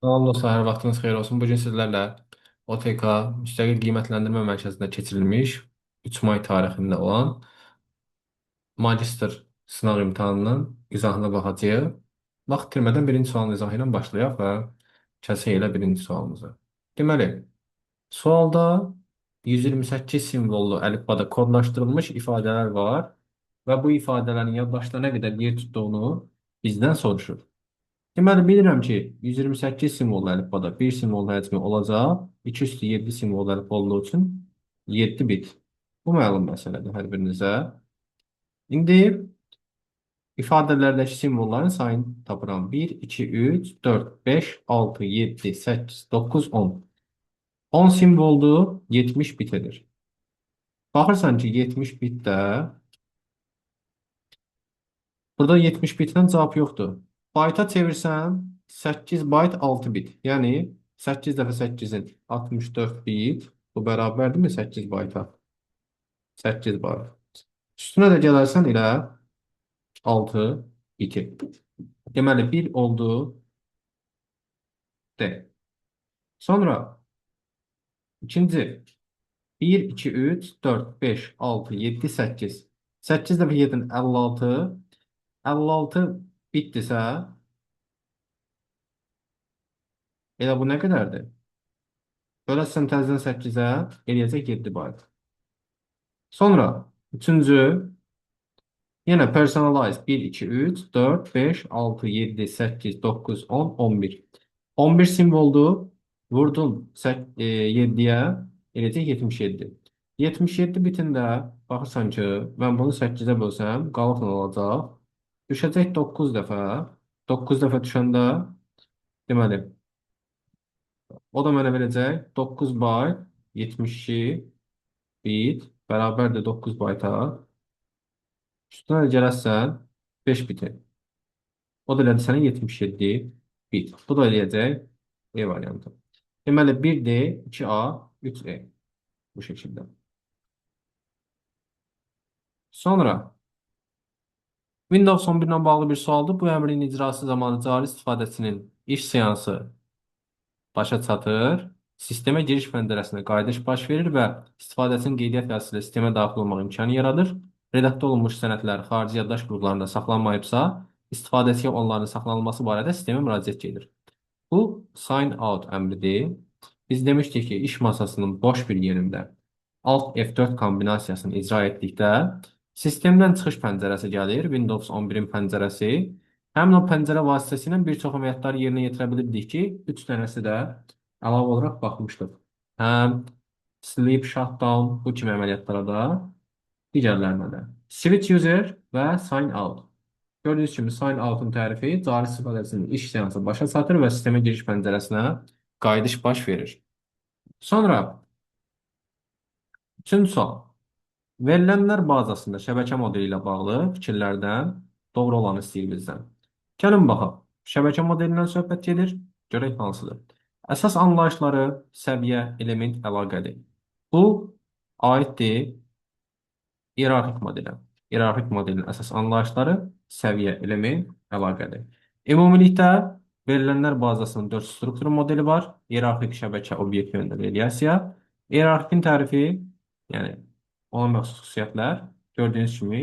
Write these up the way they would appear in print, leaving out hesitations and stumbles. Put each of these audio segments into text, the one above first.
Allah səhər vaxtınız xeyir olsun. Bu gün sizlərlə OTK Müstəqil Qiymətləndirmə Mərkəzində keçirilmiş 3 may tarixində olan magistr sınaq imtahanının izahına baxacağıq. Vaxt itirmədən birinci sualın izahı ilə başlayaq və kəsək elə birinci sualımıza. Deməli, sualda 128 simvollu əlifbada kodlaşdırılmış ifadələr var və bu ifadələrin yaddaşda nə qədər yer tutduğunu bizdən soruşur. Deməli, bilirəm ki, 128 simvollu əlifbada 1 simvol həcmi olacaq. 2 üstü 7 simvol əlifba olduğu üçün 7 bit. Bu məlum məsələdir hər birinizə. İndi ifadələrdəki simvolların sayını tapıram. 1, 2, 3, 4, 5, 6, 7, 8, 9, 10. 10 simvoldur, 70 bit edir. Baxırsan ki, 70 bitdə, burada 70 bitdən cavab yoxdur. Bayta çevirsən 8 bayt 6 bit. Yəni 8 dəfə 8-in 64 bit. Bu bərabərdirmi 8 bayta? 8 bayt. Üstünə də gələrsən elə 6 biti. Deməli 1 oldu D. Sonra ikinci 1, 2, 3, 4, 5, 6, 7, 8. 8 dəfə 7-in 56. 56 bitdirsə, elə bu nə qədərdir? Böləsən təzədən 8-ə, eləyəcək 7 bayt. Sonra üçüncü, yenə personalize 1, 2, 3, 4, 5, 6, 7, 8, 9, 10, 11. 11 simvoldur. Vurdum 7-yə, eləyəcək 77. 77 bitində baxırsan ki, mən bunu 8-ə bölsəm, qalıqla olacaq. Düşəcək 9 dəfə. 9 dəfə düşəndə, deməli, o da mənə verəcək 9 bayt, 72 bit, bərabərdir 9 bayta. Üstünə də gələsən 5 biti. O da elədi sənə 77 bit. Bu da eləyəcək E variantı. Deməli 1D, 2A, 3E bu şəkildə. Sonra Windows 11 ilə bağlı bir sualdır. Bu əmrin icrası zamanı cari istifadəçinin iş seansı başa çatır. Sistemə giriş pəncərəsində qayıdış baş verir və istifadəçinin qeydiyyat vasitəsilə sistemə daxil olmaq imkanı yaradır. Redaktə olunmuş sənədlər xarici yaddaş qruplarında saxlanmayıbsa, istifadəçiyə onların saxlanılması barədə sistemə müraciət edir. Bu sign out əmridir. Biz demişdik ki, iş masasının boş bir yerində Alt F4 kombinasiyasını icra etdikdə sistemdən çıxış pəncərəsi gəlir, Windows 11-in pəncərəsi. Həmin o pəncərə vasitəsilə bir çox əməliyyatları yerinə yetirə bilirdik ki, 3 dənəsi də əlavə olaraq baxmışdıq. Həm sleep, shutdown bu kimi əməliyyatlara da digərlərinə də. Switch user və sign out. Gördüyünüz kimi sign out'un tərifi cari istifadəçinin iş seansı başa çatır və sistemə giriş pəncərəsinə qayıdış baş verir. Sonra üçüncü sual. Verilənlər bazasında şəbəkə modeli ilə bağlı fikirlərdən doğru olanı istəyir bizdən. Gəlin baxaq. Şəbəkə modelindən söhbət gedir. Görək hansıdır. Əsas anlayışları səviyyə, element, əlaqədir. Bu aiddir iyerarxik modelə. İyerarxik modelin əsas anlayışları səviyyə, element, əlaqədir. Ümumilikdə verilənlər bazasının 4 struktur modeli var. İyerarxik şəbəkə, obyekt yönlü relyasiya. İyerarxikin tərifi, yəni ona məxsus xüsusiyyətlər gördüyünüz kimi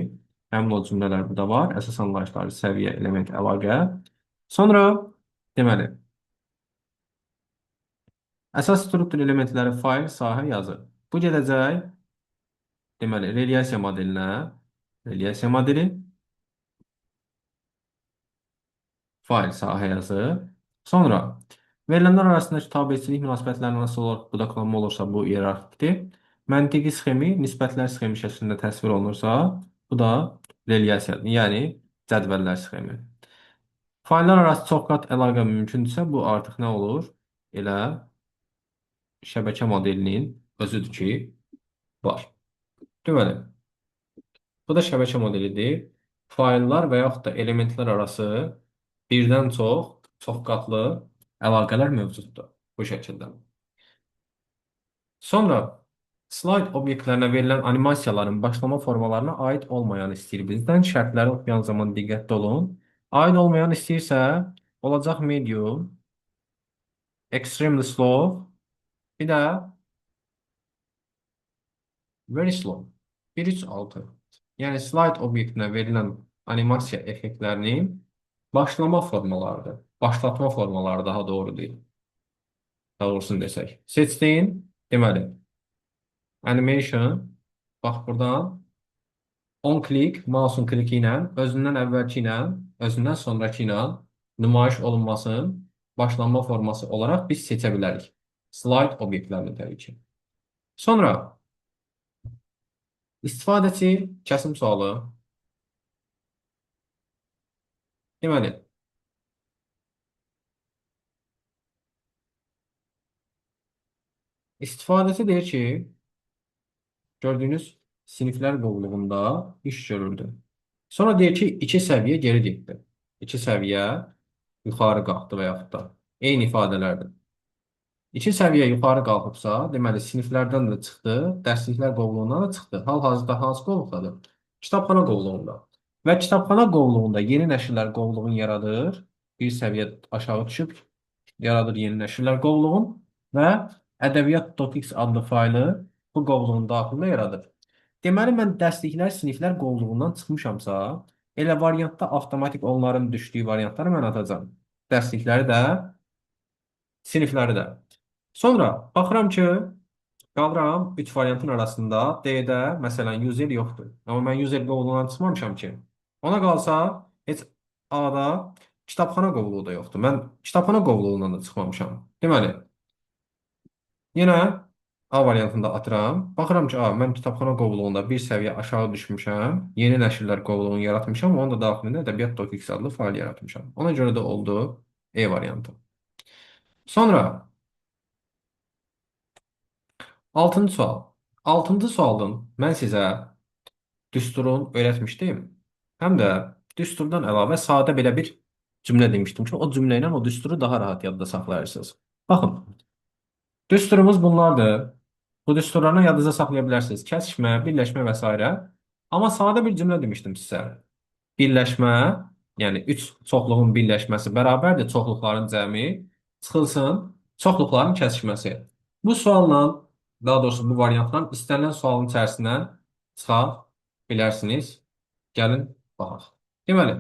həmin o cümlələr burada var. Əsas anlayışları səviyyə, element, əlaqə. Sonra deməli, əsas struktur elementləri fayl, sahə, yazı. Bu gedəcək deməli relyasiya modelinə, relyasiya modeli, fayl, sahə, yazı. Sonra verilənlər arasındakı tabelçilik münasibətlərinin nasıl olaraq budaqlanma olursa bu iyerarxikdir. Məntiqi sxemi nisbətlər sxemi şəklində təsvir olunursa, bu da relyasiyadır, yəni cədvəllər sxemi. Fayllar arası çox qat əlaqə mümkündürsə, bu artıq nə olur? Elə şəbəkə modelinin özüdür ki, var. Deməli, bu da şəbəkə modelidir. Fayllar və yaxud da elementlər arası birdən çox qatlı əlaqələr mövcuddur bu şəkildə. Sonra slayd obyektlərinə verilən animasiyaların başlama formalarına aid olmayan istəyir bizdən. Şərtləri oxuyan zaman diqqətli olun. Aid olmayan istəyirsə, olacaq medium, extremely slow, bir də very slow. 1-3-6. Yəni slide obyektinə verilən animasiya effektlərinin başlama formalarıdır. Başlatma formaları daha doğru deyil. Doğrusunu desək. Seçdin, deməli, animation, bax buradan on click, mouse'un kliki ilə, özündən əvvəlki ilə, özündən sonraki ilə nümayiş olunmasının başlanma forması olaraq biz seçə bilərik. Slide obyektlərini təbii ki. Sonra istifadəçi kəsim sualı. Deməli, istifadəçi deyir ki, gördüyünüz siniflər qovluğunda iş görürdü. Sonra deyir ki, 2 səviyyə geri getdi. 2 səviyyə yuxarı qalxdı və yaxud da eyni ifadələrdir. 2 səviyyə yuxarı qalxıbsa, deməli siniflərdən də çıxdı, dərsliklər qovluğundan da çıxdı. Hal-hazırda hansı qovluqdadır? Kitabxana qovluğunda. Və kitabxana qovluğunda yeni nəşrlər qovluğunu yaradır. Bir səviyyə aşağı düşüb yaradır yeni nəşrlər qovluğun və ədəbiyyat.x adlı faylı bu qovluğun daxilində yaradır. Deməli, mən dərsliklər, siniflər qovluğundan çıxmışamsa, elə variantda avtomatik onların düşdüyü variantları mən atacağam. Dərslikləri də, sinifləri də. Sonra baxıram ki, qalıram 3 variantın arasında D-də məsələn 100 yoxdur. Amma mən 100 qovluğundan çıxmamışam ki. Ona qalsa heç A-da kitabxana qovluğu da yoxdur. Mən kitabxana qovluğundan da çıxmamışam. Deməli, yenə A variantında atıram. Baxıram ki, mən kitabxana qovluğunda bir səviyyə aşağı düşmüşəm. Yeni nəşrlər qovluğunu yaratmışam. Onun da daxilində ədəbiyyat.x adlı fayl yaratmışam. Ona görə də oldu E variantı. Sonra 6-cı sual. 6-cı sualın mən sizə düsturun öyrətmişdim. Həm də düsturdan əlavə sadə belə bir cümlə demişdim ki, o cümlə ilə o düsturu daha rahat yadda saxlayırsınız. Baxın, düsturumuz bunlardır. Bu düsturlarını yadınıza saxlaya bilərsiniz. Kəsişmə, birləşmə və s. Amma sadə bir cümlə demişdim sizə. Birləşmə, yəni 3 çoxluğun birləşməsi bərabərdir çoxluqların cəmi, çıxılsın çoxluqların kəsişməsi. Bu sualla, daha doğrusu bu variantdan istənilən sualın içərisindən çıxa bilərsiniz. Gəlin, baxaq. Deməli,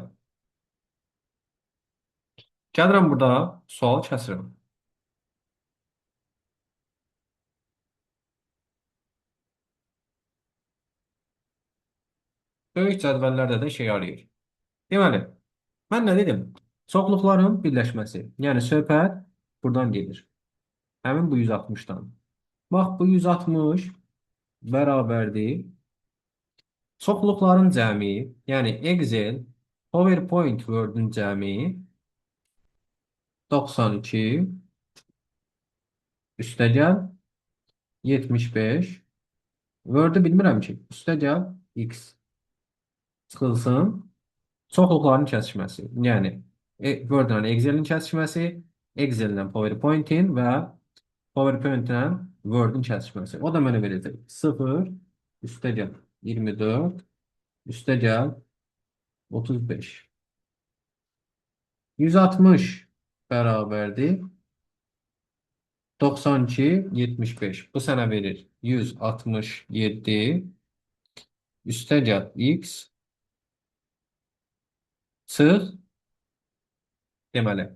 gəlirəm burada sualı kəsirəm. Böyük cədvəllərdə də işə yarayır. Deməli, mən nə dedim? Çoxluqların birləşməsi. Yəni, söhbət buradan gedir. Həmin bu 160-dan. Bax, bu 160 bərabərdir. Çoxluqların cəmi, yəni Excel, PowerPoint, Word-ün cəmi 92 üstəgəl 75. Word-ü bilmirəm ki, üstəgəl X çıxılsın. Çoxluqların kəsişməsi. Yəni, Word-lə Excel-in kəsişməsi, Excel-lə PowerPoint-in və PowerPoint-lə Word-ün kəsişməsi. O da mənə verəcək. 0 üstəgəl 24 üstəgəl 35. 160 bərabərdir 92, 75. Bu sənə verir 167 üstəgəl X çıx deməli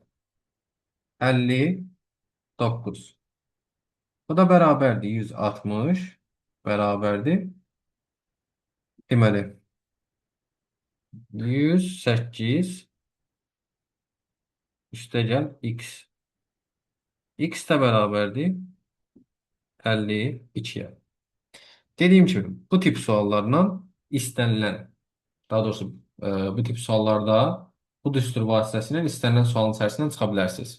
59. Bu da bərabərdir 160 bərabərdir deməli 108 üstəgəl X. X də bərabərdir 52-yə. Dediyim kimi, bu tip suallarla istənilən, daha doğrusu bu tip suallarda bu düstur vasitəsilə istənilən sualın içərisindən çıxa bilərsiniz.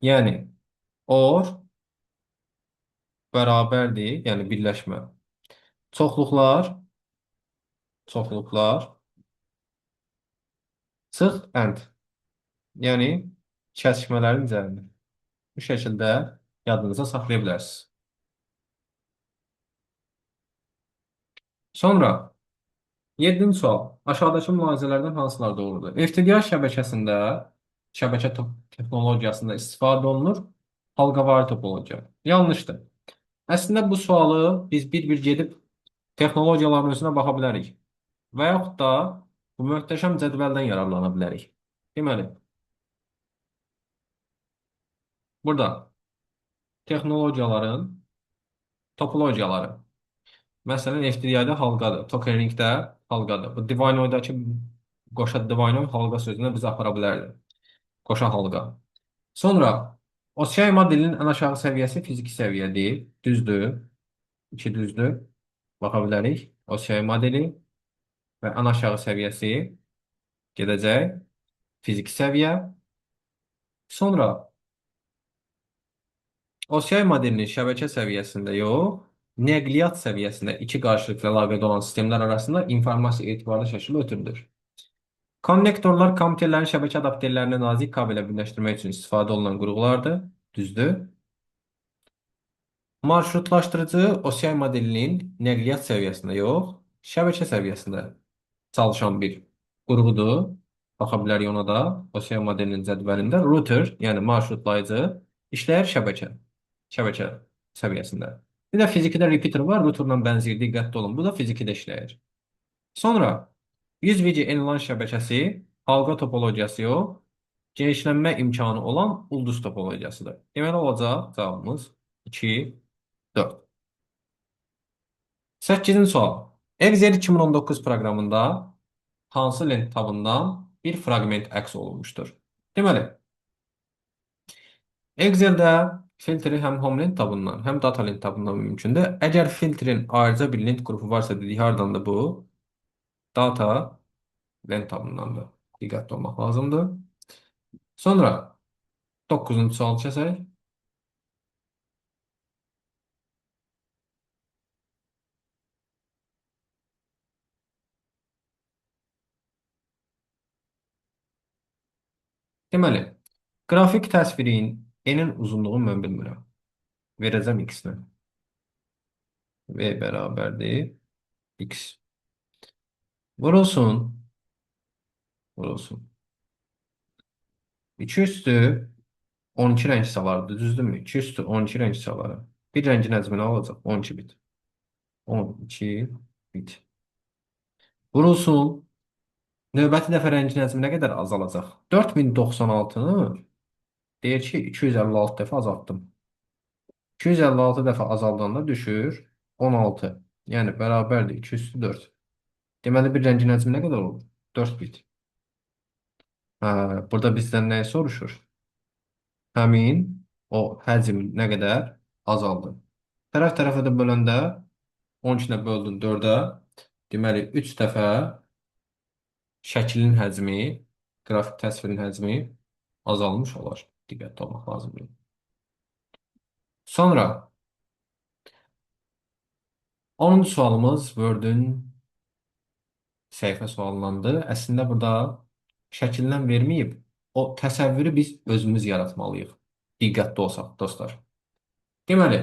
Yəni, OR bərabərdir, yəni birləşmə. Çoxluqlar çıx ənd. Yəni, kəsişmələrin cəmi. Bu şəkildə yadınıza saxlaya bilərsiniz. Sonra 7-ci sual. Aşağıdakı mülahizələrdən hansılar doğrudur? FTDH şəbəkəsində, şəbəkə texnologiyasında istifadə olunur. Halqavari topologiya. Yanlışdır. Əslində bu sualı biz bir-bir gedib texnologiyaların özünə baxa bilərik. Və yaxud da bu möhtəşəm cədvəldən yararlana bilərik. Deməli, burada texnologiyaların topologiyaları. Məsələn, FTDI-də halqadır, Token-Ring-də halqadır. Bu Divinoy-dakı qoşa Divinoy halqa sözünə bizi apara bilərdi. Qoşa halqa. Sonra OCI modelinin ən aşağı səviyyəsi fiziki səviyyədir. Düzdür. İki düzdür. Baxa bilərik. OCI modeli və ən aşağı səviyyəsi gedəcək. Fiziki səviyyə. Sonra OCI modelinin şəbəkə səviyyəsində yox, nəqliyyat səviyyəsində iki qarşılıqlı əlaqədə olan sistemlər arasında informasiya etibarlı şəkildə ötürülür. Konnektorlar kompüterlərin şəbəkə adapterlərini nazik kabellə birləşdirmək üçün istifadə olunan qurğulardır. Düzdür. Marşrutlaşdırıcı OCI modelinin nəqliyyat səviyyəsində yox, şəbəkə səviyyəsində çalışan bir qurğudur. Baxa bilərik ona da. OCI modelinin cədvəlində router, yəni marşrutlayıcı işləyir şəbəkə səviyyəsində. Bir də fizikdə repeater var, routerla bənzər, diqqətli olun. Bu da fizikdə işləyir. Sonra 100 VG enlan şəbəkəsi halqa topologiyası yox, genişlənmə imkanı olan ulduz topologiyasıdır. Deməli olacaq cavabımız 2, 4. 8-ci sual. Excel 2019 proqramında hansı lent tabından bir fraqment əks olunmuşdur? Deməli, Excel-də filtri həm home lent tabından, həm data lent tabından mümkündür. Əgər filtrin ayrıca bir lent qrupu varsa dedik, hardandır bu? Data lent tabındandır. Diqqətli olmaq lazımdır. Sonra 9-cu sual çəsək. Deməli, qrafik təsvirin enin uzunluğunu mən bilmirəm. Verəcəm x-ni. V bərabərdir x. Vurulsun. Vurulsun. 2 üstü 12 rəng salardı, düzdürmü? 2 üstü 12 rəng saları. Bir rəngin həcmi nə olacaq? 12 bit. 12 bit. Vurulsun. Növbəti dəfə rəngin həcmi nə qədər azalacaq? 4096-nı deyir ki, 256 dəfə azaltdım. 256 dəfə azaldanda düşür 16. Yəni bərabərdir 2 üstü 4. Deməli bir rəngin həcmi nə qədər olur? 4 bit. Hə, burada bizdən nəyi soruşur? Həmin o həcm nə qədər azaldı. Tərəf-tərəfə də böləndə 12 ilə böldün 4-ə. Deməli 3 dəfə şəklin həcmi, qrafik təsvirin həcmi azalmış olar. Diqqətli olmaq lazımdır. Sonra 10-cu sualımız Word-ün səhifə sualındandır. Əslində burada şəkildən verməyib, o təsəvvürü biz özümüz yaratmalıyıq. Diqqətli olsaq, dostlar. Deməli,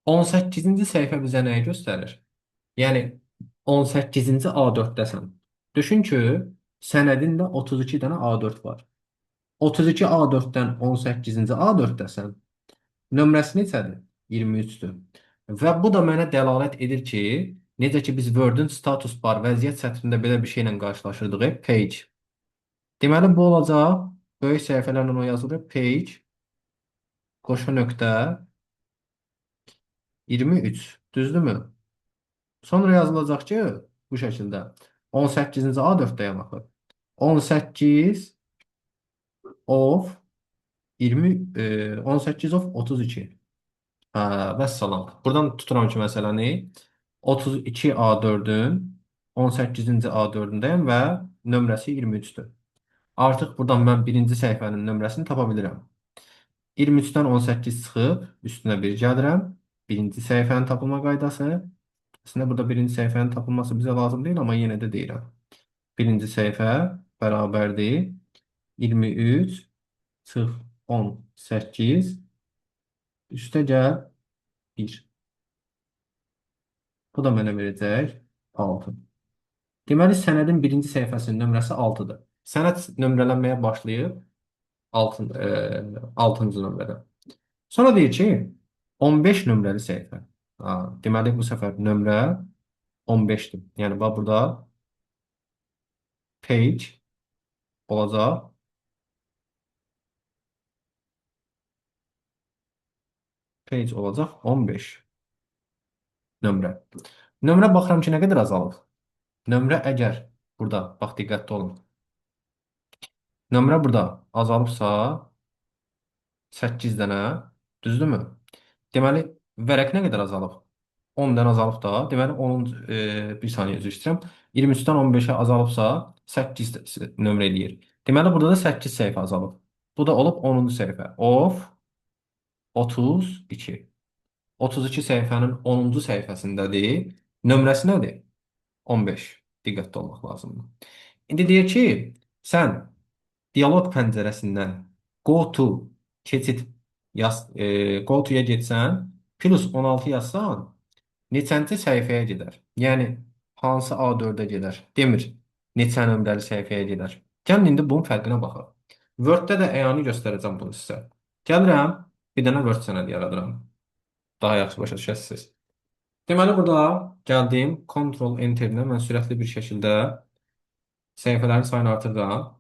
18-ci səhifə bizə nəyi göstərir? Yəni, 18-ci A4-dəsən. Düşün ki, sənədində 32 dənə A4 var. 32 A4-dən 18-ci A4-dəsən. Nömrəsi neçədir? 23-dür. Və bu da mənə dəlalət edir ki, necə ki biz Word-ün status bar vəziyyət sətrində belə bir şeylə qarşılaşırdıq, page. Deməli, bu olacaq, böyük səhifələrlə o yazılır, page, qoşu nöqtə, 23, düzdürmü? Sonra yazılacaq ki, bu şəkildə, 18-ci A4-dəyə baxır. 18 of 20, 18 of 32. Hə, vəssalam. Buradan tuturam ki, məsələni 32 A4-ün 18-ci A4-ündəyəm və nömrəsi 23-dür. Artıq buradan mən birinci səhifənin nömrəsini tapa bilirəm. 23-dən 18 çıxıb, üstünə 1 gəlirəm. Birinci səhifənin tapılma qaydası. Əslində burada birinci səhifənin tapılması bizə lazım deyil, amma yenə də deyirəm. Birinci səhifə bərabərdir 23 çıx 18 üstə gəl 1. Bu da mənə verəcək 6. Deməli, sənədin birinci səhifəsinin nömrəsi 6-dır. Sənəd nömrələnməyə başlayıb 6-cı nömrədən. Sonra deyir ki, 15 nömrəli səhifə. Ha, deməli bu səfər nömrə 15-dir. Yəni bax burada page olacaq. Page olacaq 15 nömrə. Nömrə baxıram ki, nə qədər azalıb. Nömrə əgər burada, bax diqqətli olun. Nömrə burada azalıbsa 8 dənə, düzdürmü? Deməli, vərəq nə qədər azalıb? 10 dənə azalıb da. Deməli, onun bir saniyə üzr istəyirəm. 23-dən 15-ə azalıbsa 8 nömrə eləyir. Deməli, burada da 8 səhifə azalıb. Bu da olub 10-cu səhifə. Of 32. 32 səhifənin 10-cu səhifəsindədir. Nömrəsi nədir? 15. Diqqətli olmaq lazımdır. İndi deyir ki, sən dialoq pəncərəsindən go to keçid go to-ya getsən, plus 16 yazsan, neçənci səhifəyə gedər? Yəni hansı A4-ə gedər? Demir. Neçə nömrəli səhifəyə gedər? Gəlin indi bunun fərqinə baxaq. Word-də də əyani göstərəcəm bunu sizə. Gəlirəm, bir dənə Word sənədi yaradıram. Daha yaxşı başa düşəsiniz. Deməli burada gəldim, Ctrl Enter-ilə mən sürətli bir şəkildə səhifələrin sayını artırıram.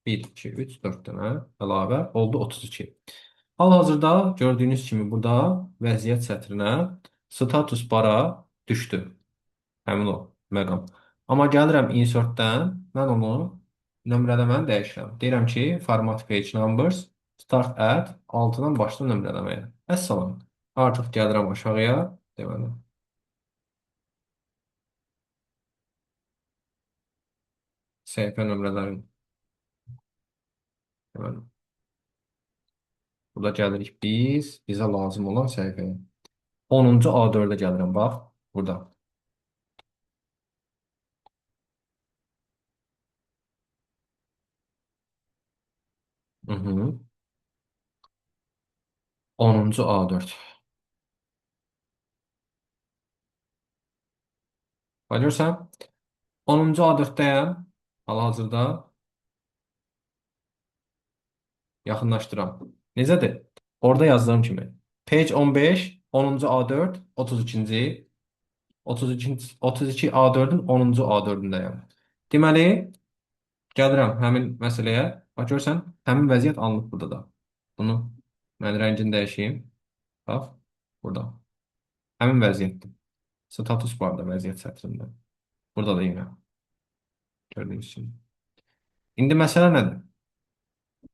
1, 2, 3, 4 dənə əlavə oldu 32. Hal-hazırda gördüyünüz kimi burada vəziyyət sətrinə status bara düşdü. Həmin o məqam. Amma gəlirəm insert-dən mən onu nömrələməni dəyişirəm. Deyirəm ki, format page numbers start at 6-dan başla nömrələməyə. Əssalam. Artıq gəlirəm aşağıya. Deməli, səhifə nömrələrini. Deməli, burada gəlirik biz bizə lazım olan səhifəyə. 10-cu A4-ə gəlirəm bax. Burada. Hı -hı. 10-cu A4. Görürsən? 10-cu A4-dəyəm. Hal-hazırda yaxınlaşdıram. Necədir? Orada yazdığım kimi. Page 15, 10-cu A4, 32-ci, 32, 32 A4-ün 10-cu A4-ündəyəm. Deməli, gəlirəm həmin məsələyə. Bax görsən, həmin vəziyyət alınıb burada da. Bunu mən rəngini dəyişeyim. Bax, burada. Həmin vəziyyətdir. Status barda vəziyyət sətrində. Burada da yenə gördüyünüz kimi. İndi məsələ nədir?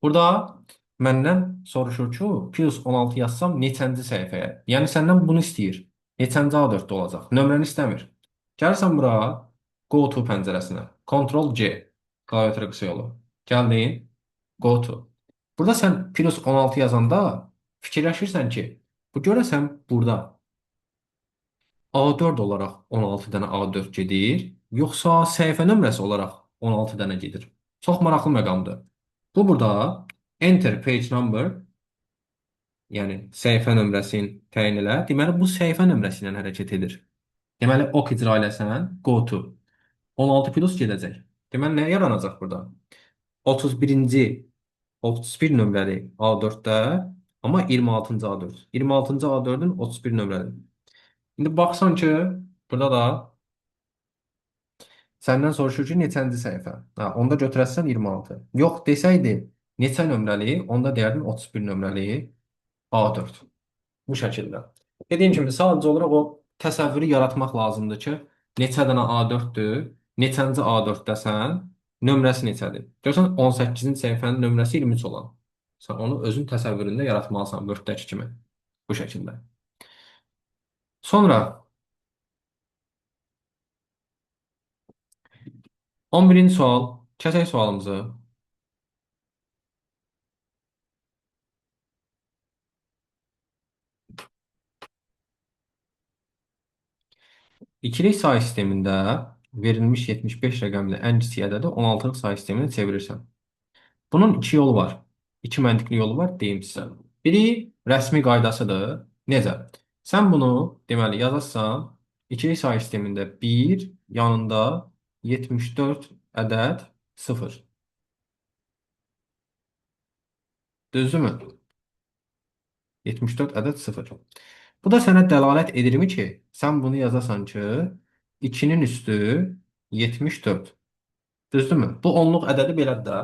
Burada məndən soruşur ki, plus 16 yazsam neçənci səhifəyə? Yəni səndən bunu istəyir. Neçənci A4-də olacaq? Nömrəni istəmir. Gəlirsən bura, Go to pəncərəsinə. Ctrl C. Klaviatura qısa yolu. Gəldin, Go to. Burada sən plus 16 yazanda fikirləşirsən ki, bu görəsən burada A4 olaraq 16 dənə A4 gedir, yoxsa səhifə nömrəsi olaraq 16 dənə gedir? Çox maraqlı məqamdır. Bu burada Enter Page Number, yəni səhifə nömrəsini təyin elə. Deməli, bu səhifə nömrəsi ilə hərəkət edir. Deməli, ok icra eləsən, go to. 16 plus gedəcək. Deməli, nə yaranacaq burada? 31-ci, 31 nömrəli A4-də, amma 26-cı A4. 26-cı A4-ün 31 nömrəli. İndi baxsan ki, burada da səndən soruşur ki, neçənci səhifə? Ha, onda götürəsən 26. Yox desəydi, neçə nömrəli? Onda deyərdin 31 nömrəli A4. Bu şəkildə. Dediyim kimi, sadəcə olaraq o təsəvvürü yaratmaq lazımdır ki, neçə dənə A4-dür, neçənci A4-dəsən, nömrəsi neçədir? Görsən, 18-ci səhifənin nömrəsi 23 olan. Sən onu özün təsəvvüründə yaratmalısan Word-dəki kimi. Bu şəkildə. Sonra 11-ci sual. Kəsək sualımızı. İkilik say sistemində verilmiş 75 rəqəmli ən kiçik ədədi 16-lıq say sisteminə çevirirsən. Bunun iki yolu var. İki məntiqli yolu var, deyim sizə. Biri rəsmi qaydasıdır. Necə? Sən bunu deməli yazasan, ikilik say sistemində 1 yanında 74 ədəd 0. Düzdürmü? 74 ədəd sıfır. Bu da sənə dəlalət edirmi ki, sən bunu yazasan ki, 2-nin üstü 74. Düzdürmü? Bu onluq ədədi belədir də.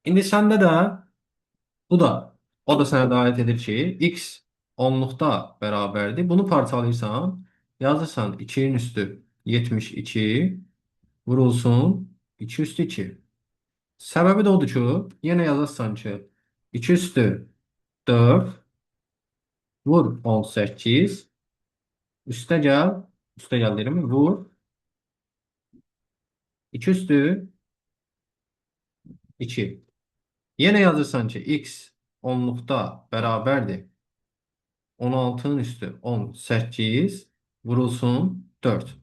İndi səndə də bu da o da sənə dəlalət edir ki, x onluqda bərabərdir. Bunu parçalayırsan, yazırsan 2-nin üstü 72 vurulsun 2 üstü 2. Səbəbi də odur ki, yenə yazırsan ki, 2 üstü 4 vur 18 üstə gəl, üstə gəl deyirəm, vur 2 üstü 2. Yenə yazırsan ki, x onluqda bərabərdir. 16'nın üstü 18 vurulsun 4.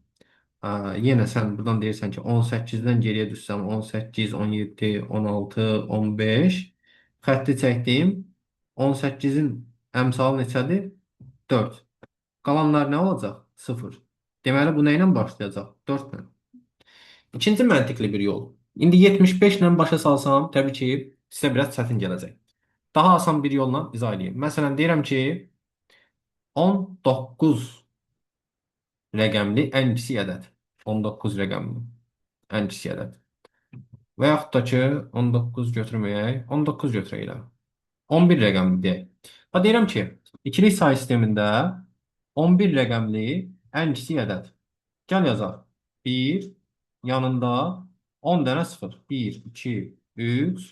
Yine sen buradan deyirsən ki 18'den geriye düşsəm 18, 17, 16, 15 xətti çəkdim. 18'in əmsalı neçədir? 4. Qalanlar nə olacaq? 0. Deməli bu nə ilə başlayacaq? 4 ilə. İkinci məntiqli bir yol. İndi 75 ilə başa salsam, təbii ki, sizə biraz çətin gələcək. Daha asan bir yolla izah edeyim. Məsələn, deyirəm ki, 19 rəqəmli ən kiçik ədəd. 19 rəqəmli ən kiçik ədəd. Və yaxud da ki, 19 götürməyək, 19 götürək elə. 11 rəqəmli deyək. Və deyirəm ki, ikilik say sistemində 11 rəqəmli ən kiçik ədəd. Gəl yazaq. 1 yanında 10 dənə 0. 1, 2, 3,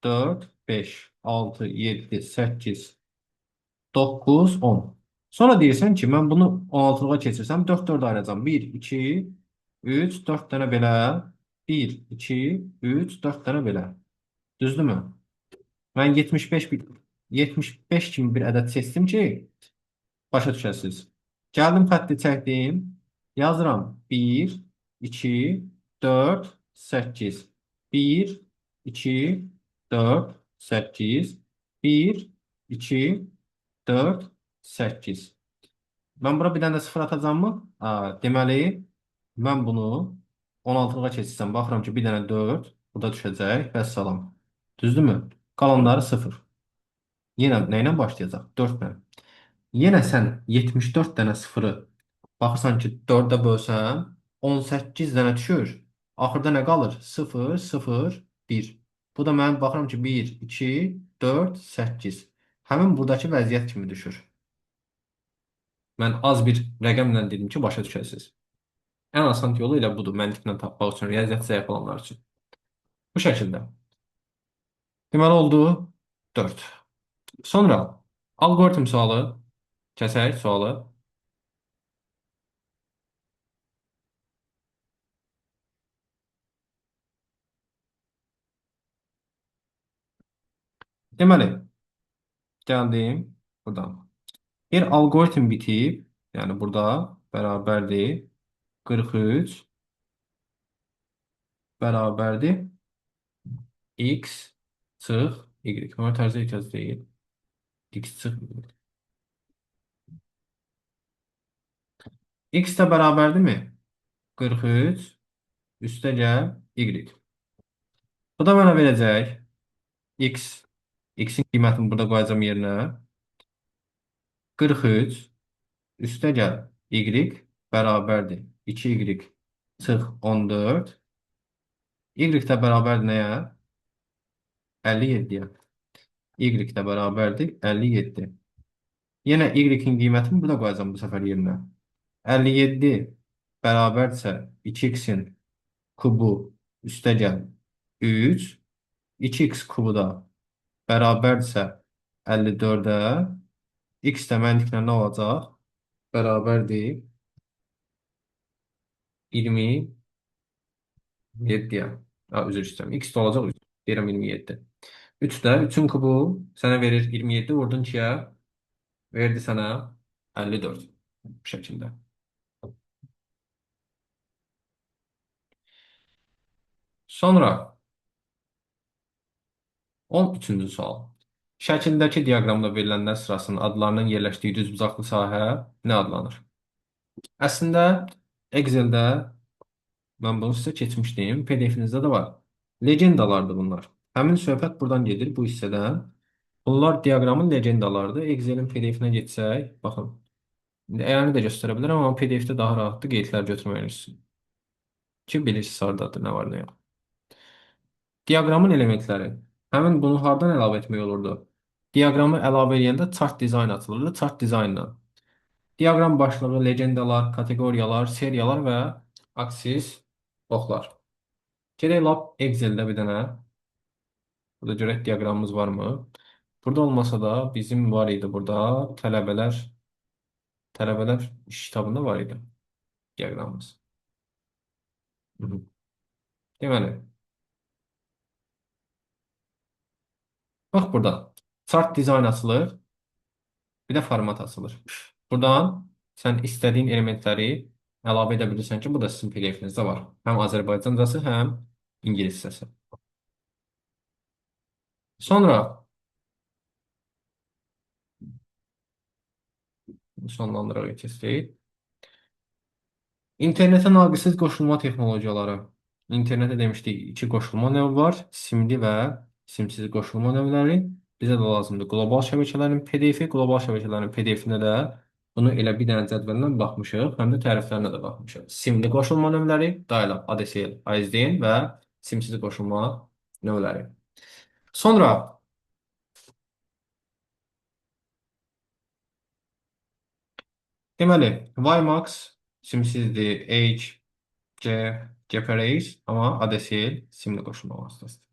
4, 5, 6, 7, 8, 9, 10. Sonra deyirsən ki, mən bunu 16'lığa keçirsəm 4 4 ayıracağam. 1, 2, 3, 4 dənə belə. 1, 2, 3, 4 dənə belə. Düzdürmü? Mən 75 kimi bir ədəd seçdim ki, başa düşəsiniz. Gəldim xətti çəkdim. Yazıram 1, 2, 4, 8. 1, 2, 4, 8. 1, 2, 4, 8. Ben bura bir dənə də 0 atacağım mı? Deməli, mən bunu 16'lığa keçirsəm, baxıram ki, bir dənə 4 burada düşəcək. Vəssalam. Düzdürmü? Qalanları 0. Yenə nə ilə başlayacaq? 4 ilə. Yenə sən 74 dənə 0'ı baxırsan ki, 4-ə bölsən 18 dənə düşür. Axırda nə qalır? 0, 0, 1. Bu da mənim baxıram ki, 1, 2, 4, 8. Həmin buradakı vəziyyət kimi düşür. Mən az bir rəqəmlə dedim ki, başa düşəsiniz. Ən asan yolu elə budur, məntiqlə tapmaq üçün, riyaziyyat zəif olanlar üçün. Bu şəkildə. Deməli oldu 4. Sonra alqoritm sualı, kəsək sualı. Deməli, gəldim buradan. Bir alqoritm bitib, yəni burada bərabərdir 43 bərabərdir x çıx y. Amma tərzə ehtiyac deyil. X çıx y. X də bərabərdirmi? 43 üstə gəl y. Bu da mənə verəcək x. X'in qiymətini burada qoyacağım yerinə. 43 üstə gəl y bərabərdir 2y çıx 14. Y də bərabərdir nəyə? 57-yə. Y də bərabərdir 57. Yenə y-in qiymətini burada qoyacağım bu səfər yerinə. 57 bərabərdirsə 2x'in kubu üstə gəl 3. 2x kubu da bərabərdirsə 54-ə. X də məntiqlə nə olacaq? Bərabərdir 27-yə. Üzr istəyirəm. X də olacaq, deyirəm 27. 3 də 3-ün kubu sənə verir 27, vurdun 2-yə, verdi sənə 54 bu şəkildə. Sonra 13-cü sual. Şəkildəki diaqramda verilənlər sırasının adlarının yerləşdiyi düzbucaqlı sahə nə adlanır? Əslində Excel-də mən bunu sizə keçmişdim. PDF-inizdə də var. Legendalardır bunlar. Həmin söhbət buradan gedir bu hissədən. Bunlar diaqramın legendalarıdır. Excel'in PDF-nə getsək, baxın. İndi əyani də göstərə bilərəm, amma PDF-də daha rahatdır qeydlər götürməyiniz üçün. Ki, bilirsiniz hardadır, nə var, nə yox. Diaqramın elementləri. Həmin bunu hardan əlavə etmək olurdu? Diaqramı əlavə edəndə chart dizayn açılırdı, chart dizaynla. Diaqram başlığı, legendalar, kateqoriyalar, seriyalar və aksis oxlar. Gedək lap Excel-də bir dənə. Burada görək diaqramımız varmı? Burada olmasa da bizim var idi burada tələbələr iş kitabında var idi diaqramımız. Hı -hı. Deməli, bax burada chart dizayn açılır, bir də format açılır. Buradan sən istədiyin elementləri əlavə edə bilirsən ki, bu da sizin PDF-inizdə var. Həm Azərbaycancası, həm ingiliscəsi. Sonra sonlandıraraq keçək. İnternetə naqilsiz qoşulma texnologiyaları. İnternetə demişdik, iki qoşulma növü var. Simli və simsiz qoşulma növləri. Bizə də lazımdır. Qlobal şəbəkələrin PDF-i, qlobal şəbəkələrin PDF-inə də bunu elə bir dənə cədvəllə baxmışıq, həm də təriflərinə də baxmışıq. Simli qoşulma növləri, dial-up, ADSL, ISDN və simsiz qoşulma növləri. Sonra deməli, WiMAX simsizdir, H, C, GPRS, amma ADSL simli qoşulma vasitəsidir.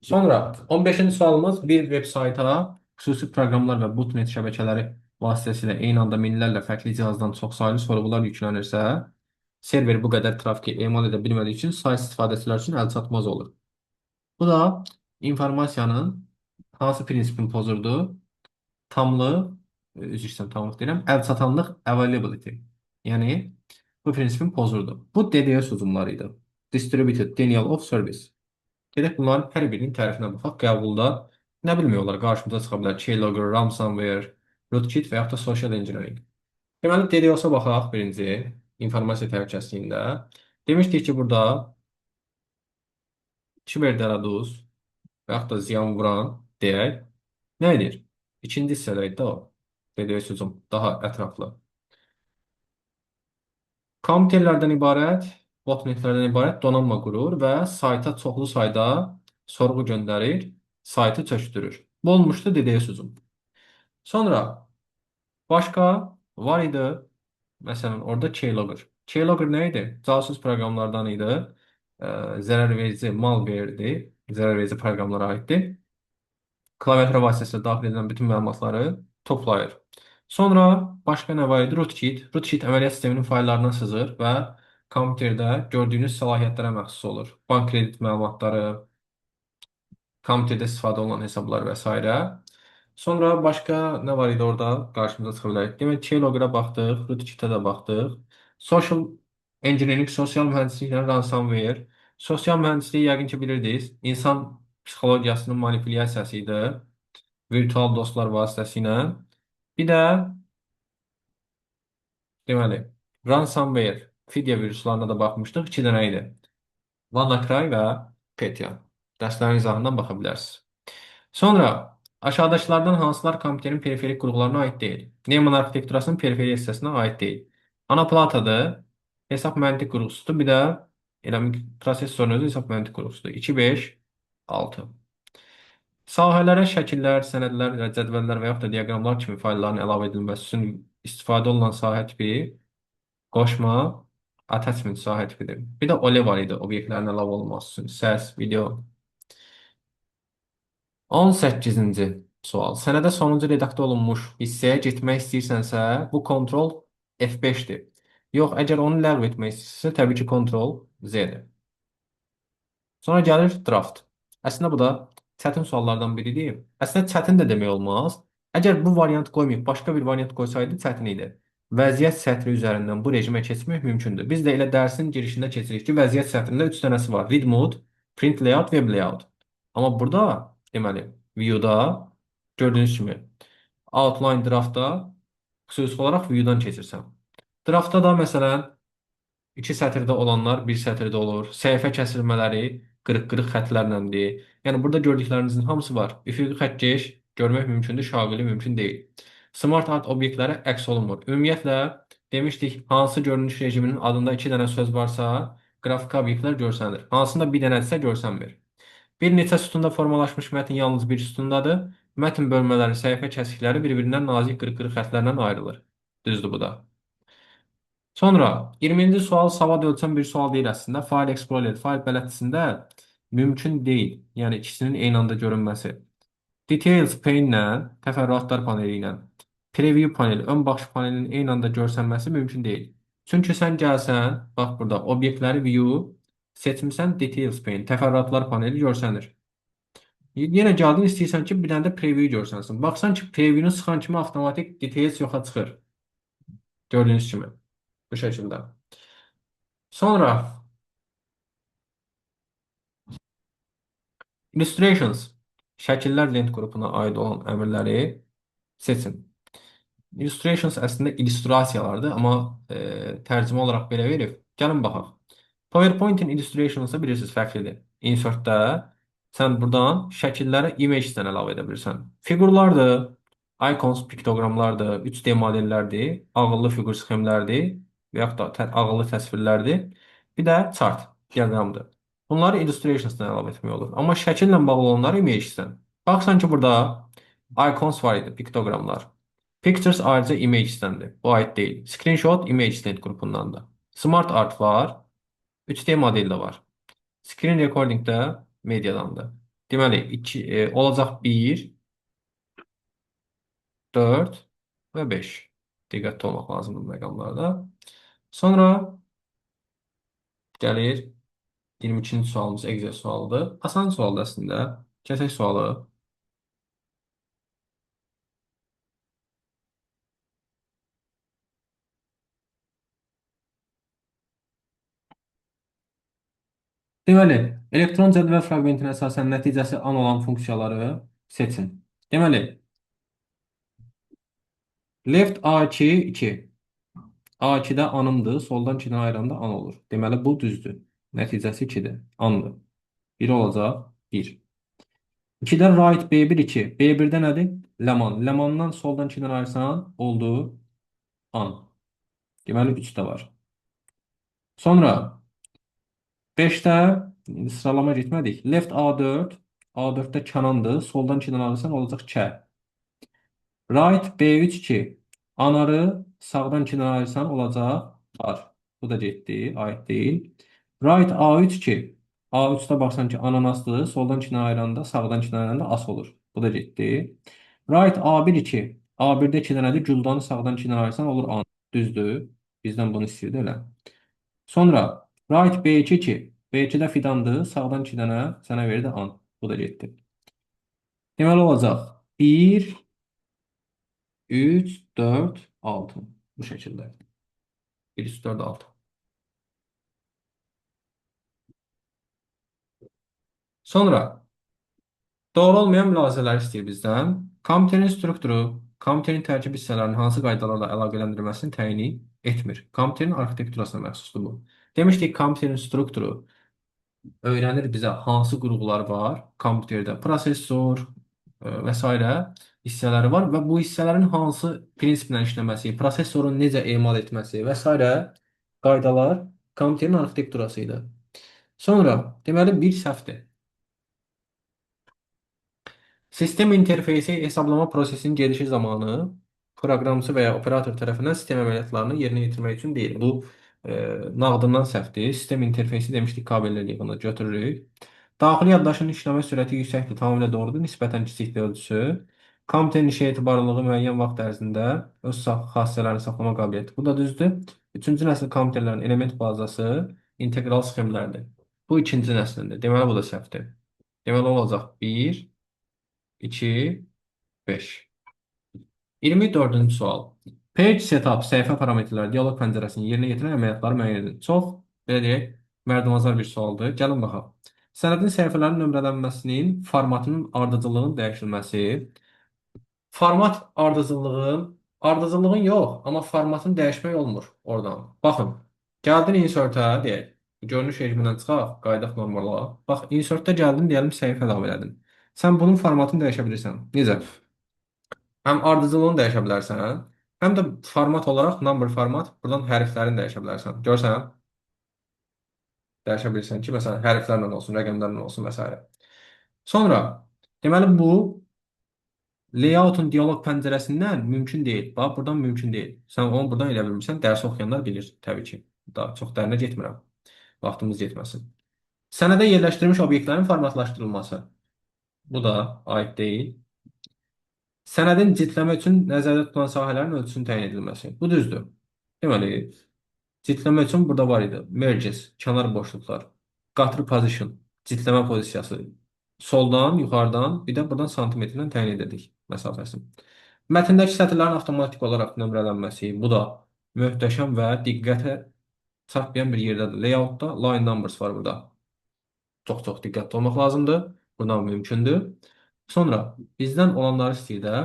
Sonra 15-ci sualımız bir veb sayta xüsusi proqramlar və botnet şəbəkələri vasitəsilə eyni anda minlərlə fərqli cihazdan çoxsaylı sorğular yüklənirsə, server bu qədər trafiki emal edə bilmədiyi üçün sayt istifadəçilər üçün əlçatmaz olur. Bu da informasiyanın hansı prinsipini pozurdu? Tamlıq, üzr istəyirəm, tamlıq deyirəm, əlçatanlıq availability. Yəni bu prinsipini pozurdu. Bu DDoS hücumları idi. Distributed Denial of Service. Gedək bunların hər birinin tərifinə baxaq. Qəbulda nə bilmək olar, qarşımıza çıxa bilər. Keylogger, ransomware, rootkit və yaxud da social engineering. Deməli, DDoS-a baxaq birinci, informasiya təhlükəsizliyində. Demişdik ki, burada kiberdələduz və yaxud da ziyan vuran deyək, nə edir? İkinci hissədəydi də o. DDoS hücum daha ətraflı. Kommiterlərdən ibarət, botnetlərdən ibarət donanma qurur və sayta çoxlu sayda sorğu göndərir, saytı çökdürür. Bu olmuşdu DDoS hücum. Sonra başqa var idi. Məsələn, orada keylogger. Keylogger nə idi? Casus proqramlardan idi. Zərərverici malware'dir. Zərərverici proqramlara aiddir. Klaviatura vasitəsilə daxil edilən bütün məlumatları toplayır. Sonra başqa nə var idi? Rootkit. Rootkit əməliyyat sisteminin fayllarına sızır və kompüterdə gördüyünüz səlahiyyətlərə məxsus olur. Bank kredit məlumatları, kompüterdə istifadə olunan hesablar və s. Sonra başqa nə var idi orada qarşımıza çıxa bilər. Demək, Keylogger'a baxdıq, Rootkitə də baxdıq. Social engineering, sosial mühəndisliklə ransomware. Sosial mühəndisliyi yəqin ki bilirdiniz. İnsan psixologiyasının manipulyasiyası idi. Virtual dostlar vasitəsilə. Bir də deməli, ransomware, fidya viruslarına da baxmışdıq. İki dənə idi. WannaCry və Petya. Dərslərin izahından baxa bilərsiniz. Sonra aşağıdakılardan hansılar kompüterin periferik qurğularına aid deyil? Neumann arxitekturasının periferi hissəsinə aid deyil. Ana platadır, hesab məntiq qurğusudur, bir də elə prosesorun özü hesab məntiq qurğusudur. 2, 5, 6. Sahələrə şəkillər, sənədlər, cədvəllər və yaxud da diaqramlar kimi faylların əlavə edilməsi üçün istifadə olunan sahə tipi qoşma, attachment sahə tipidir. Bir də OLE var idi, obyektlərin əlavə olunması üçün. Səs, video. 18-ci sual. Sənədə sonuncu redaktə olunmuş hissəyə getmək istəyirsənsə, bu kontrol F5-dir. Yox, əgər onu ləğv etmək istəyirsə, təbii ki, kontrol Z-dir. Sonra gəlir draft. Əslində bu da çətin suallardan biridir. Əslində çətin də demək olmaz. Əgər bu variant qoymayıb başqa bir variant qoysaydı çətin idi. Vəziyyət sətri üzərindən bu rejimə keçmək mümkündür. Biz də elə dərsin girişində keçirik ki, vəziyyət sətrində 3 dənəsi var. Read mode, print layout, web layout. Amma burada, deməli, view-da gördüyünüz kimi outline draftda xüsusi olaraq view-dan keçirsən. Draftda da məsələn 2 sətirdə olanlar 1 sətirdə olur. Səhifə kəsilmələri qırıq-qırıq xətlərləndir. Yəni burada gördüklərinizin hamısı var. Üfüqi xətt geniş görmək mümkündür, şaqili mümkün deyil. Smart art obyektləri əks olunmur. Ümumiyyətlə demişdik, hansı görünüş rejiminin adında iki dənə söz varsa, qrafik obyektlər görsənir. Hansında bir dənədirsə görsənmir. Bir neçə sütunda formalaşmış mətn yalnız bir sütundadır. Mətn bölmələri, səhifə kəsikləri bir-birindən nazik qırıq-qırıq xəttlərlə ayrılır. Düzdür bu da. Sonra 20-ci sual savad ölçən bir sual deyil əslində. File Explorer, fayl bələdçisində mümkün deyil. Yəni ikisinin eyni anda görünməsi. Details pane ilə, təfərrüatlar paneli ilə, preview paneli, ön baxış panelinin eyni anda görsənməsi mümkün deyil. Çünki sən gəlsən, bax burada obyektləri view seçmisən, details pane, təfərrüatlar paneli görsənir. Yenə gəldin istəyirsən ki, bir dənə də preview görsənsin. Baxsan ki, preview'nu sıxan kimi avtomatik details yoxa çıxır. Gördüyünüz kimi bu şəkildə. Sonra illustrations, şəkillər lent qrupuna aid olan əmrləri seçin. Illustrations əslində illüstrasiyalardır, amma tərcümə olaraq belə verib. Gəlin baxaq. PowerPoint-in illustrationsa bilirsiniz fərqlidir. Insert-də sən buradan şəkillərə image-dən əlavə edə bilirsən. Fiqurlardır, icons, piktogramlardır, 3D modellərdir, ağıllı fiqur sxemlərdir və yaxud da ağıllı təsvirlərdir. Bir də chart, diaqramdır. Bunları illustrationsdan əlavə etmək olur. Amma şəkillə bağlı olanları image-dən. Baxsan ki, burada icons var idi, piktogramlar. Pictures ayrıca image-dəndir. Bu aid deyil. Screenshot image-lent qrupundandır. Smart art var. 3D model də var. Screen recording də mediadandır. Deməli, olacaq 1, 4 və 5. Diqqətli olmaq lazımdır bu məqamlarda. Sonra gəlir 22-ci sualımız Excel sualıdır. Asan sualdır əslində. Kəsək sualı. Deməli, elektron cədvəl fraqmentinə əsasən nəticəsi an olan funksiyaları seçin. Deməli, left A2 2. A2-də anımdır, soldan 2-dən ayıranda an olur. Deməli, bu düzdür. Nəticəsi 2-dir, andır. 1 olacaq, 1. 2-də right B1 2. B1-də nədir? Ləman. Ləmandan soldan 2-dən ayırsan, oldu, an. Deməli, 3 də var. Sonra 5-də sıralama getmədik. Left A4. A4-də Kənandır. Soldan 2-dən alırsan olacaq K. Right B3 2. Anarı sağdan 2-dən ayırsan olacaq ar. Bu da getdi. Aid deyil. Right A3 2. A3-də baxsan ki ananasdır. Soldan 2-dən ayıranda sağdan 2-dən ayıranda as olur. Bu da getdi. Right A1 2. A1-də 2 dənədir. Güldanı sağdan 2-dən ayırsan olur an. Düzdür. Bizdən bunu istəyirdi elə. Sonra right B2 2. B2-də fidandır. Sağdan 2 dənə sənə verdi an. Bu da getdi. Deməli olacaq 1 3, 4, 6. Bu şəkildə. 1, 3, 4, 6. Sonra doğru olmayan mülahizələr istəyir bizdən. Komitənin strukturu, komitənin tərkib hissələrinin hansı qaydalarla əlaqələndirilməsini təyin etmir. Komitənin arxitekturasına məxsusdur bu. Demişdik, komitənin strukturu öyrənir bizə hansı qurğular var kompüterdə. Prosesor və s. hissələri var və bu hissələrin hansı prinsiplə işləməsi, prosesorun necə emal etməsi və s. qaydalar kompüterin arxitekturası ilə. Sonra, deməli, bir səhvdir. Sistem interfeysi hesablama prosesinin gedişi zamanı proqramçı və ya operator tərəfindən sistem əməliyyatlarını yerinə yetirmək üçün deyil. Bu nağdından səhvdir. Sistem interfeysi demişdik, kabellər yığını götürürük. Daxili yaddaşın işləmə sürəti yüksəkdir, tamamilə doğrudur. Nisbətən kiçikdir ölçüsü. Kompüterin işə etibarlılığı müəyyən vaxt ərzində öz xassələrini saxlama qabiliyyəti. Bu da düzdür. Üçüncü nəsil kompüterlərin element bazası integral sxemlərdir. Bu ikinci nəslindir. Deməli, bu da səhvdir. Deməli, olacaq 1, 2, 5. 24-cü sual. Page setup, səhifə parametrləri, dialoq pəncərəsinin yerinə yetirən əməliyyatları müəyyən edin. Çox, belə deyək, mərdumazar bir sualdır. Gəlin baxaq. Sənədin səhifələrin nömrələnməsinin formatının ardıcıllığının dəyişilməsi. Format ardıcıllığın yox, amma formatını dəyişmək olmur oradan. Baxın, gəldin insert-ə deyək. Görünüş rejimindən çıxaq, qayıdaq normala. Bax, insertdə gəldin, deyəlim səhifə əlavə elədin. Sən bunun formatını dəyişə bilirsən. Necə? Həm ardıcıllığını dəyişə bilərsən, həm də format olaraq number format, buradan hərflərini dəyişə bilərsən. Görsən, dəyişə bilirsən ki, məsələn, hərflərlə olsun, rəqəmlərlə olsun və s. Sonra, deməli bu layoutun dialoq pəncərəsindən mümkün deyil. Bax, buradan mümkün deyil. Sən onu buradan elə bilmirsən, dərs oxuyanlar bilir təbii ki. Daha çox dərinə getmirəm. Vaxtımız yetməsin. Sənədə yerləşdirilmiş obyektlərin formatlaşdırılması. Bu da aid deyil. Sənədin cildləmə üçün nəzərdə tutulan sahələrin ölçüsünün təyin edilməsi. Bu düzdür. Deməli, cildləmə üçün burada var idi. Merges, kənar boşluqlar, qatır position, cildləmə pozisiyası. Soldan, yuxarıdan, bir də buradan santimetrlə təyin edirdik məsafəsini. Mətndəki sətirlərin avtomatik olaraq nömrələnməsi. Bu da möhtəşəm və diqqətə çarpmayan bir yerdədir. Layoutda line numbers var burada. Çox-çox diqqətli olmaq lazımdır. Buna mümkündür. Sonra bizdən olanları istəyir də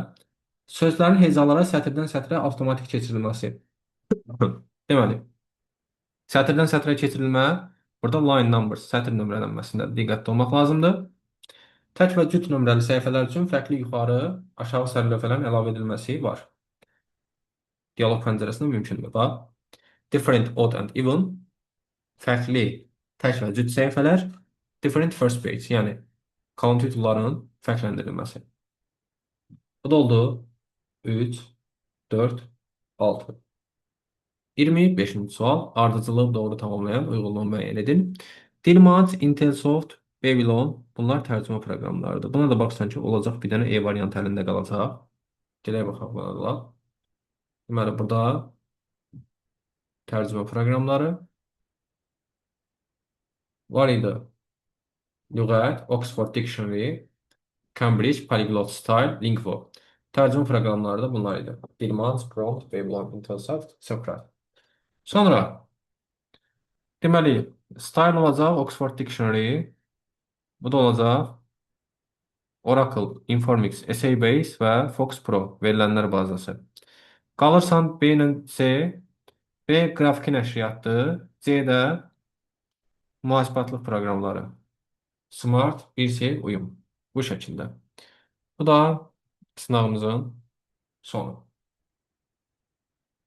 sözlərin hecalara sətirdən sətrə avtomatik keçirilməsi. Deməli, sətirdən sətrə keçirilmə burada line numbers, sətr nömrələnməsində diqqətli olmaq lazımdır. Tək və cüt nömrəli səhifələr üçün fərqli yuxarı, aşağı sərlövhələrin əlavə edilməsi var. Dialoq pəncərəsində mümkündür. Bax, different, odd and even, fərqli tək və cüt səhifələr, different first page, yəni kolon titullarının fərqləndirilməsi. Bu da oldu 3, 4, 6. 25-ci sual. Ardıcılığı doğru tamamlayan uyğunluğu müəyyən edin. Dilmat, Intelsoft, Babylon bunlar tərcümə proqramlarıdır. Buna da baxsan ki, olacaq bir dənə E variant əlində qalacaq. Gələk baxaq buna da. Deməli, burada tərcümə proqramları var idi. Lüğət, Oxford Dictionary, Cambridge, Polyglot Style, Lingvo. Tərcümə proqramları da bunlar idi. Dilmat, Prompt, Babylon, Intelsoft, Socrates. Sonra deməli, style olacaq Oxford Dictionary, bu da olacaq Oracle, Informix, Essay-Base və Fox Pro verilənlər bazası. Qalırsan B ilə C, B qrafiki nəşriyyatdır, C də mühasibatlıq proqramları. Smart, bir şey, uyum. Bu şəkildə. Bu da sınavımızın sonu.